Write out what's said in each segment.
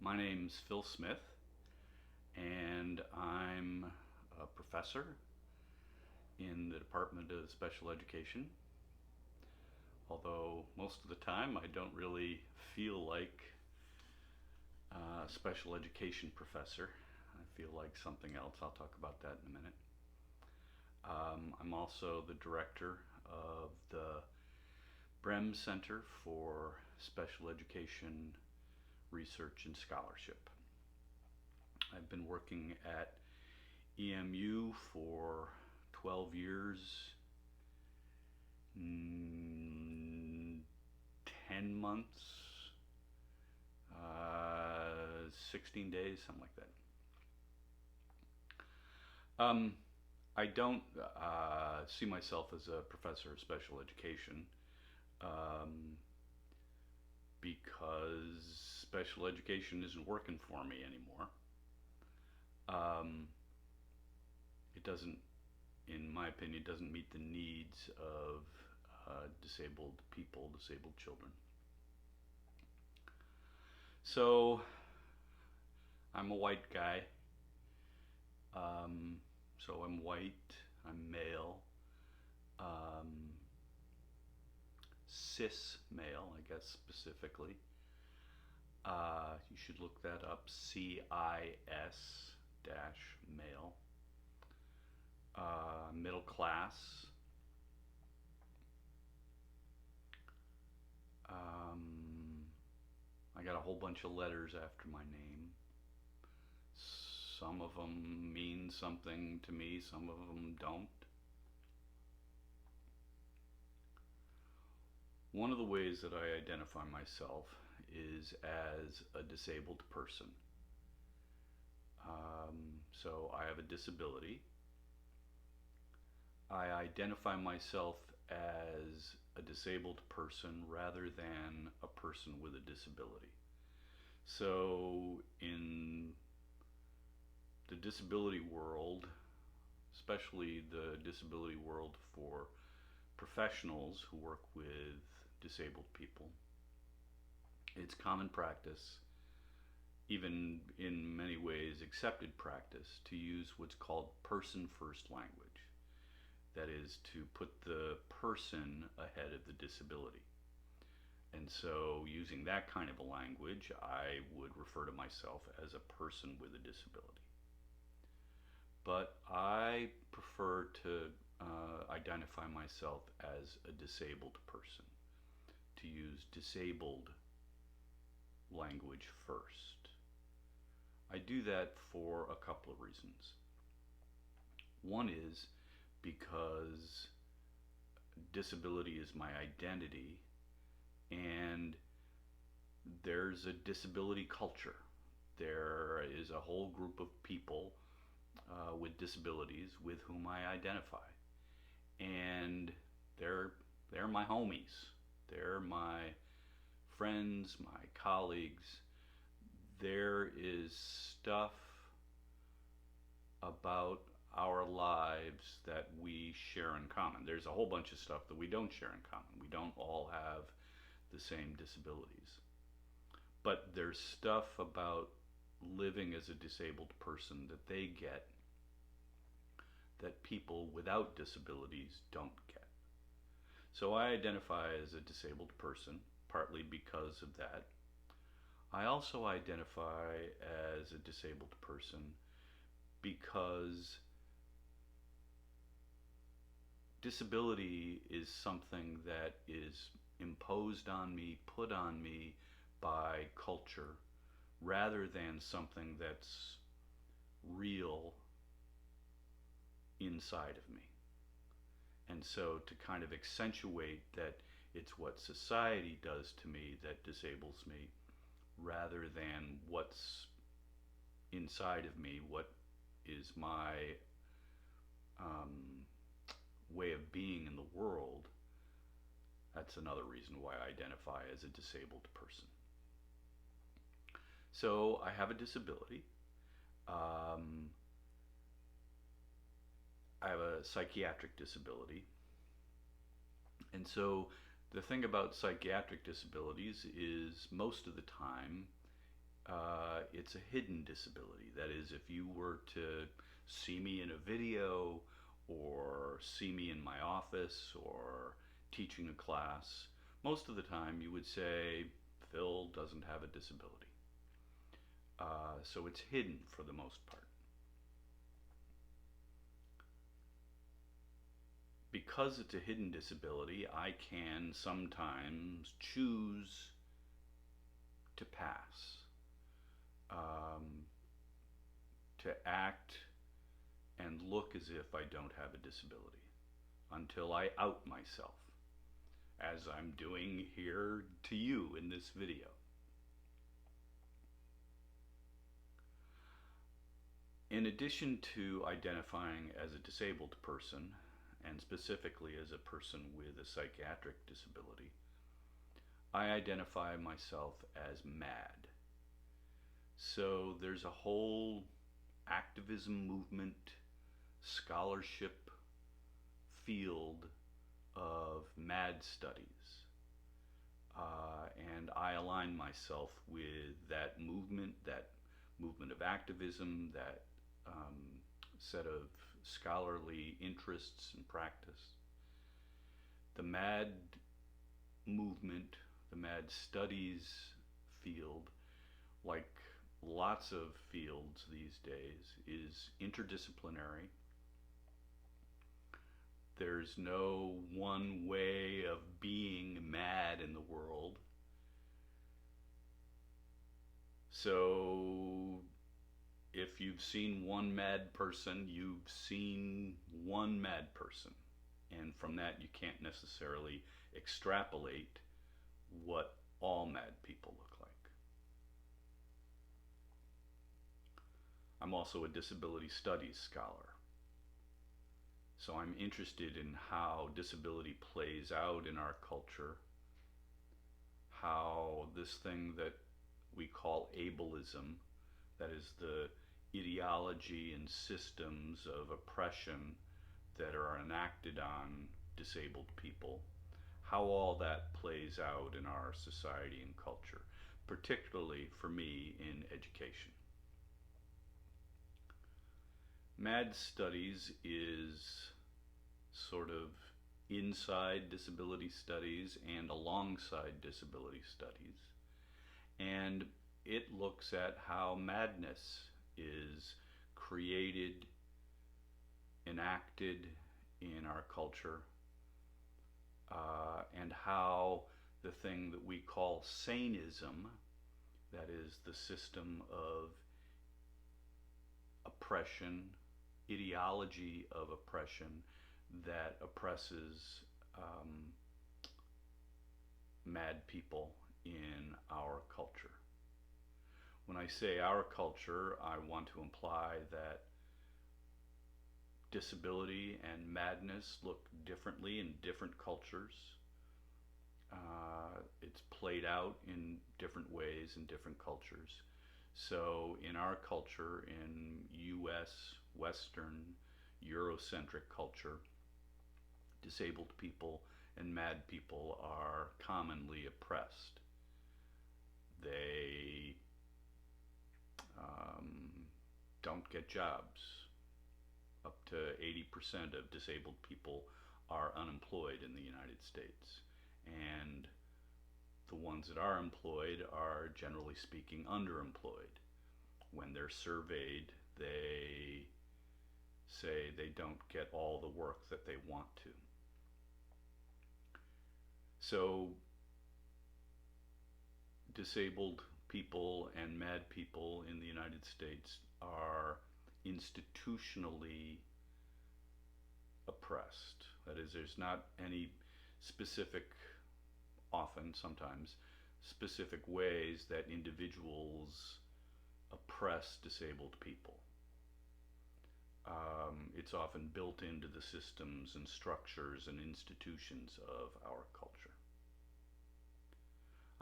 My name's Phil Smith, and I'm a professor in the Department of Special Education. Although most of the time I don't really feel like a special education professor. I feel like something else. I'll talk about that in a minute. I'm also the director of the Brehm Center for Special Education Research and Scholarship. I've been working at EMU for 12 years, 10 months, 16 days, something like that. I don't see myself as a professor of special education um, because special education isn't working for me anymore. Um, it doesn't, in my opinion, doesn't meet the needs of disabled people, disabled children. So I'm a white guy. Um, so I'm white. I'm male. Um, Cis male, I guess specifically. You should look that up. CIS dash male. Middle class. Um, I got a whole bunch of letters after my name. Some of them mean something to me, some of them don't. One of the ways that I identify myself is as a disabled person. So I have a disability. I identify myself as a disabled person rather than a person with a disability. So in the disability world, especially the disability world for professionals who work with disabled people, it's common practice, even in many ways accepted practice, to use what's called person first language. That is, to put the person ahead of the disability. And so, using that kind of a language, I would refer to myself as a person with a disability. But I prefer to identify myself as a disabled person, to use disabled language first. I do that for a couple of reasons. One is because disability is my identity, and there's a disability culture. There is a whole group of people with disabilities with whom I identify, and they're my homies. They're my friends, my colleagues. There is stuff about our lives that we share in common. There's a whole bunch of stuff that we don't share in common. We don't all have the same disabilities. But there's stuff about living as a disabled person that they get that people without disabilities don't get. So I identify as a disabled person, partly because of that. I also identify as a disabled person because disability is something that is imposed on me, put on me by culture, rather than something that's real inside of me. And so, to kind of accentuate that it's what society does to me that disables me, rather than what's inside of me, what is my way of being in the world, that's another reason why I identify as a disabled person. So I have a disability. I have a psychiatric disability. And so the thing about psychiatric disabilities is most of the time It's a hidden disability. That is, if you were to see me in a video or see me in my office or teaching a class, most of the time you would say, Phil doesn't have a disability. So it's hidden for the most part. Because it's a hidden disability, I can sometimes choose to pass, um, to act and look as if I don't have a disability until I out myself, as I'm doing here to you in this video. In addition to identifying as a disabled person, and specifically as a person with a psychiatric disability, I identify myself as mad. So there's a whole activism movement, scholarship field of MAD studies. And I align myself with that movement of activism, that set of scholarly interests and practice. The MAD movement, the MAD studies field, like lots of fields these days, is interdisciplinary. There's no one way of being mad in the world. So if you've seen one mad person, you've seen one mad person. And from that, you can't necessarily extrapolate what all mad people look like. I'm also a disability studies scholar. So I'm interested in how disability plays out in our culture, how this thing that we call ableism, that is the ideology and systems of oppression that are enacted on disabled people, how all that plays out in our society and culture, particularly for me in education. MAD studies is sort of inside disability studies and alongside disability studies. And it looks at how madness is created, enacted in our culture, and how the thing that we call saneism, that is the system of oppression, ideology of oppression that oppresses mad people in our culture. When I say our culture, I want to imply that disability and madness look differently in different cultures. It's played out in different ways in different cultures. So in our culture, in US, Western, Eurocentric culture, disabled people and mad people are commonly oppressed. They don't get jobs. Up to 80% of disabled people are unemployed in the United States. And the ones that are employed are, generally speaking, underemployed. When they're surveyed, they say they don't get all the work that they want to. So disabled people and mad people in the United States are institutionally oppressed. That is, there's not any specific, often, sometimes, specific ways that individuals oppress disabled people. It's often built into the systems and structures and institutions of our culture.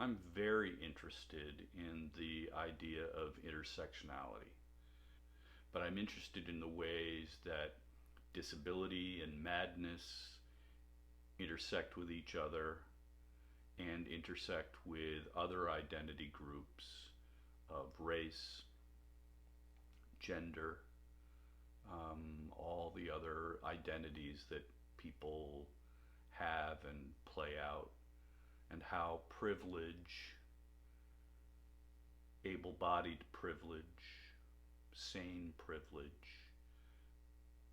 I'm very interested in the idea of intersectionality, but I'm interested in the ways that disability and madness intersect with each other and intersect with other identity groups, of race, gender, all the other identities that people have and play out, and how privilege, able bodied privilege, sane privilege,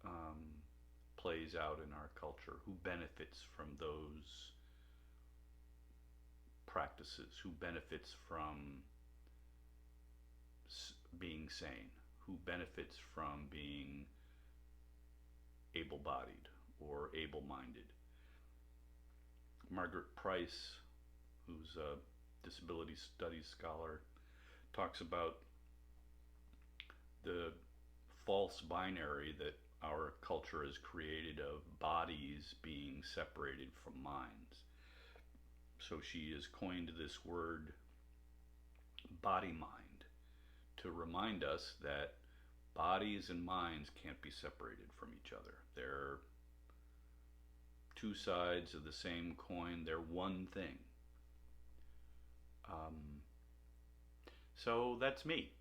um, plays out in our culture, who benefits from those practices, who benefits from being sane, who benefits from being able bodied or able minded. Margaret Price, who's a disability studies scholar, talks about the false binary that our culture has created of bodies being separated from minds. So she has coined this word body mind to remind us that bodies and minds can't be separated from each other. They're two sides of the same coin, they're one thing. So that's me.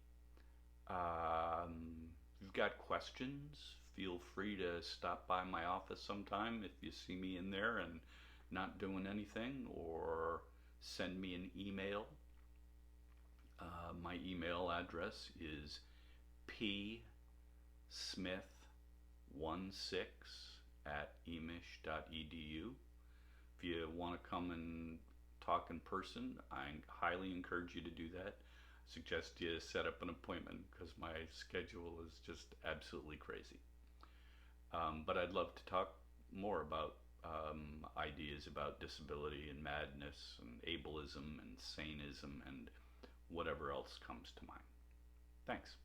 If you've got questions, feel free to stop by my office sometime if you see me in there and not doing anything, or send me an email. My email address is psmith16@emish.edu. If you want to come and talk in person, I highly encourage you to do that. I suggest you set up an appointment because my schedule is just absolutely crazy. But I'd love to talk more about ideas about disability and madness and ableism and saneism and whatever else comes to mind. Thanks.